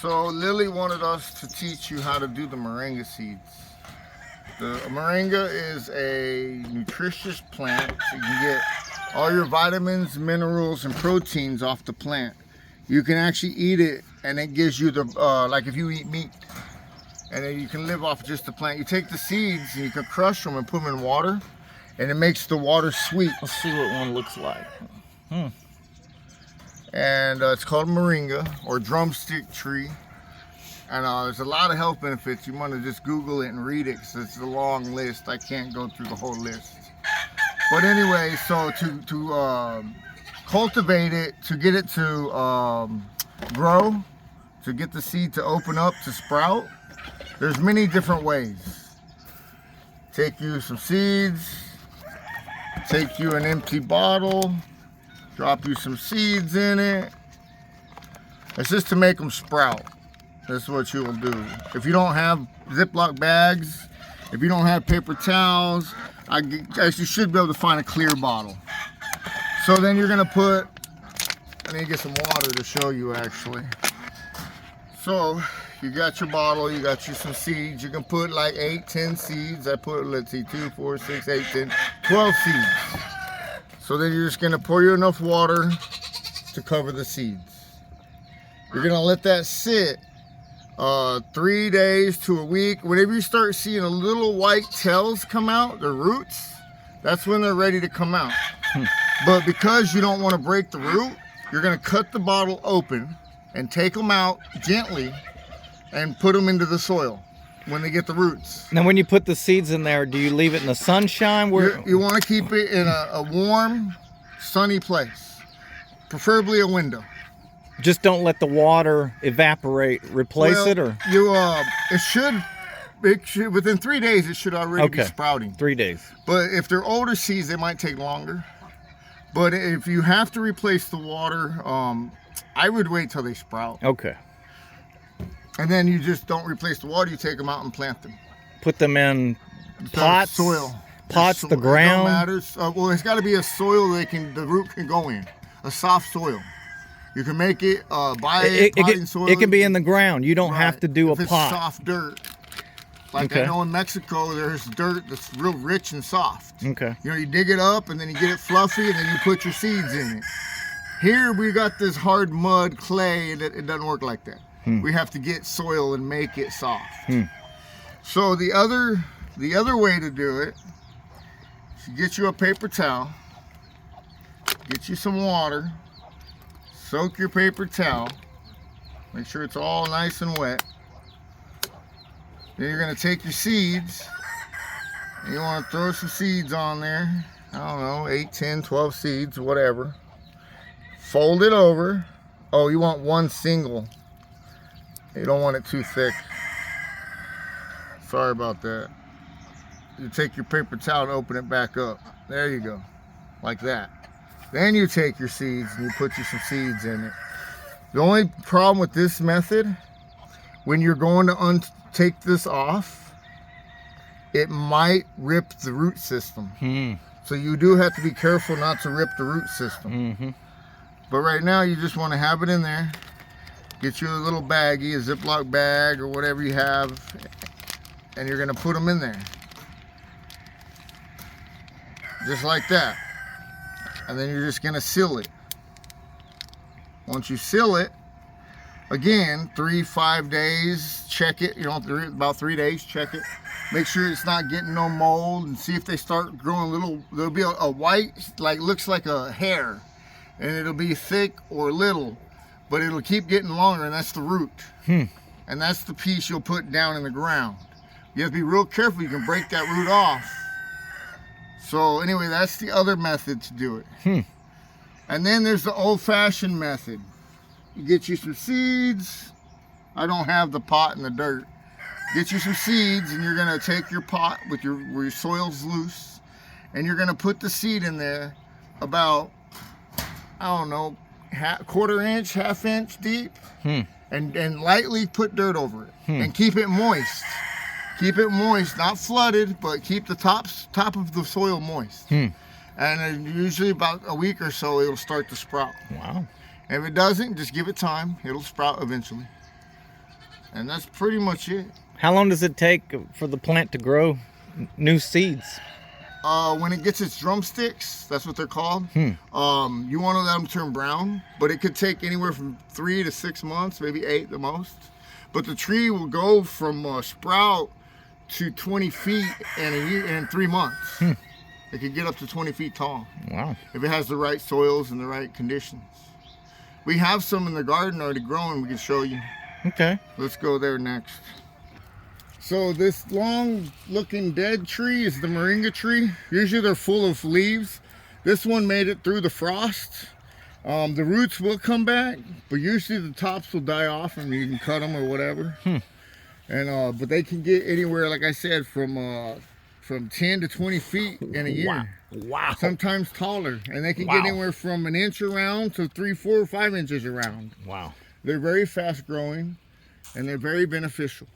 So Lily wanted us to teach you how to do the moringa seeds. The moringa is a nutritious plant. So you can get all your vitamins, minerals, and proteins off the plant. You can actually eat it, and it gives you the, like if you eat meat, and then you can live off just the plant. You take the seeds and you can crush them and put them in water, and it makes the water sweet. Let's see what one looks like. And it's called moringa or drumstick tree. And there's a lot of health benefits. You want to just Google it and read it because it's a long list. I can't go through the whole list. But anyway, so to cultivate it, to get it to grow, to get the seed to open up, to sprout, there's many different ways. Take you some seeds, take you an empty bottle, drop you some seeds in it. It's just to make them sprout. That's what you will do. If you don't have Ziploc bags, if you don't have paper towels, I guess you should be able to find a clear bottle. So then you're gonna put, I need to get some water to show you actually. So you got your bottle, you got you some seeds. You can put like 8, 10 seeds. I put, let's see, 2, 4, 6, 8, 10, 12 seeds. So then you're just gonna pour you enough water to cover the seeds. You're gonna let that sit 3 days to a week. Whenever you start seeing a little white tails come out, the roots, that's when they're ready to come out. But because you don't want to break the root, you're gonna cut the bottle open and take them out gently and put them into the soil when they get the roots. Now, when you put the seeds in there, do you leave it in the sunshine? You want to keep it in a warm, sunny place, preferably a window. Just don't let the water evaporate. Replace it, or it should within 3 days it should already be sprouting. 3 days. But if they're older seeds, they might take longer. But if you have to replace the water, I would wait till they sprout. Okay. And then you just don't replace the water. You take them out and plant them. Put them in pots, soil, pots, the ground. It don't matter. Well, it's got to be a soil the root can go in, a soft soil. You can make it potting soil. It can be in the ground. You don't have to do if a it's pot. Soft dirt. Like I know in Mexico, there's dirt that's real rich and soft. Okay. You know, you dig it up and then you get it fluffy and then you put your seeds in it. Here we got this hard mud, clay, and it doesn't work like that. We have to get soil and make it soft. So the other way to do it is you get you a paper towel, get you some water, soak your paper towel, make sure it's all nice and wet. Then you're gonna take your seeds, and you wanna throw some seeds on there. I don't know, 8, 10, 12 seeds, whatever. Fold it over. Oh, you want one single. You don't want it too thick. Sorry about that. You take your paper towel and open it back up. There you go, like that. Then you take your seeds and you put you some seeds in it. The only problem with this method, when you're going to take this off, it might rip the root system. So you do have to be careful not to rip the root system. But right now you just want to have it in there. Get you a little baggie, a Ziploc bag or whatever you have, and you're gonna put them in there. Just like that. And then you're just gonna seal it. Once you seal it, again, 3-5 days, check it. You know, about 3 days, check it. Make sure it's not getting no mold and see if they start growing little, there'll be a white, like looks like a hair, and it'll be thick or little. But it'll keep getting longer, and that's the root. And that's the piece you'll put down in the ground. You have to be real careful. You can break that root off. So anyway, that's the other method to do it. And then there's the old-fashioned method. You get you some seeds. I don't have the pot and the dirt. Get you some seeds, and you're gonna take your pot with where your soil's loose, and you're gonna put the seed in there about, I don't know, quarter inch, half inch deep, and lightly put dirt over it, and keep it moist. Keep it moist, not flooded, but keep the top of the soil moist. And usually about a week or so, it'll start to sprout. Wow. If it doesn't, just give it time. It'll sprout eventually. And that's pretty much it. How long does it take for the plant to grow new seeds? When it gets its drumsticks, that's what they're called. You want to let them turn brown, but it could take anywhere from 3 to 6 months, maybe 8 the most. But the tree will go from sprout to 20 feet in 3 months. It could get up to 20 feet tall. Wow. If it has the right soils and the right conditions. We have some in the garden already growing, we can show you. Okay. Let's go there next. So this long looking dead tree is the Moringa tree. Usually they're full of leaves. This one made it through the frost. The roots will come back, but usually the tops will die off and you can cut them or whatever. And but they can get anywhere, like I said, from 10 to 20 feet in a year. Wow. Sometimes taller. And they can get anywhere from 1 inch around to 3, 4, or 5 inches around. Wow. They're very fast growing and they're very beneficial.